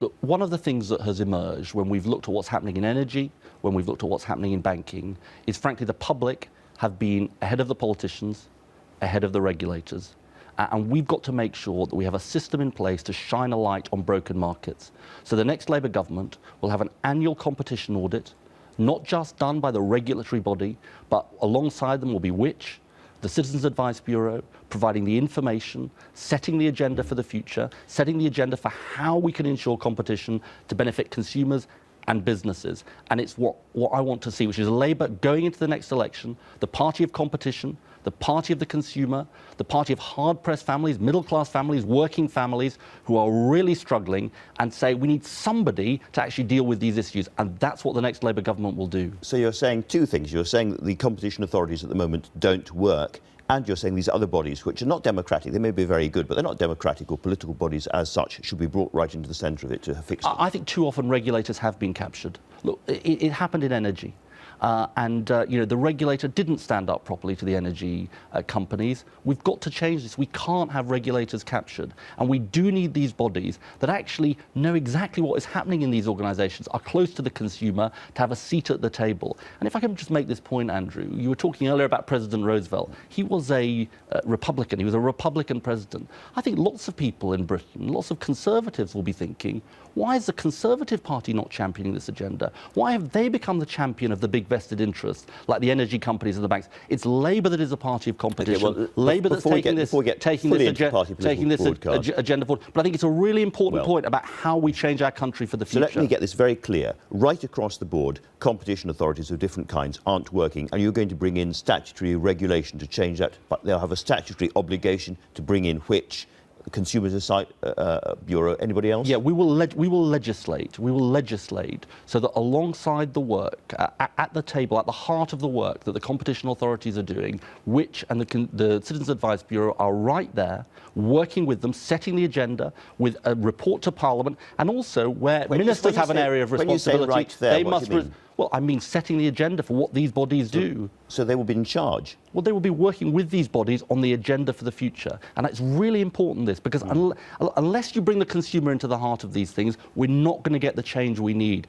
Look, one of the things that has emerged when we've looked at what's happening in energy, when we've looked at what's happening in banking, is frankly the public have been ahead of the politicians, ahead of the regulators. And we've got to make sure that we have a system in place to shine a light on broken markets. So the next Labour government will have an annual competition audit, not just done by the regulatory body, but alongside them will be Which, the Citizens Advice Bureau, providing the information, setting the agenda for the future, setting the agenda for how we can ensure competition to benefit consumers and businesses. And it's what I want to see, which is Labour going into the next election, the party of competition, the party of the consumer, the party of hard-pressed families, middle-class families, working families who are really struggling, and say we need somebody to actually deal with these issues. And that's what the next Labour government will do. So you're saying two things. You're saying that the competition authorities at the moment don't work, and you're saying these other bodies, which are not democratic, they may be very good, but they're not democratic or political bodies as such, should be brought right into the centre of it to fix it. I think too often regulators have been captured. Look, it happened in energy. The regulator didn't stand up properly to the energy companies. We've got to change this. We can't have regulators captured. And we do need these bodies that actually know exactly what is happening in these organisations, are close to the consumer, to have a seat at the table. And if I can just make this point, Andrew, you were talking earlier about President Roosevelt. He was a Republican. He was a Republican president. I think lots of people in Britain, lots of Conservatives will be thinking, why is the Conservative Party not championing this agenda? Why have they become the champion of the big vested interests, like the energy companies and the banks? It's Labour that is a party of competition. Okay, well, Labour that's taking this agenda forward. But I think it's a really important point about how we change our country for the future. So let me get this very clear. Right across the board, competition authorities of different kinds aren't working, and you're going to bring in statutory regulation to change that, but they'll have a statutory obligation to bring in Which, the Consumer Bureau, anybody else? Yeah, we will legislate. We will legislate so that alongside the work, at the table, at the heart of the work that the competition authorities are doing, Which and the Citizens Advice Bureau are right there, working with them, setting the agenda with a report to Parliament, and also where ministers have an area of responsibility. When you say right there, they what must do you mean? Well, I mean setting the agenda for what these bodies do. So they will be in charge? Well, they will be working with these bodies on the agenda for the future. And it's really important, this, because unless you bring the consumer into the heart of these things, we're not going to get the change we need.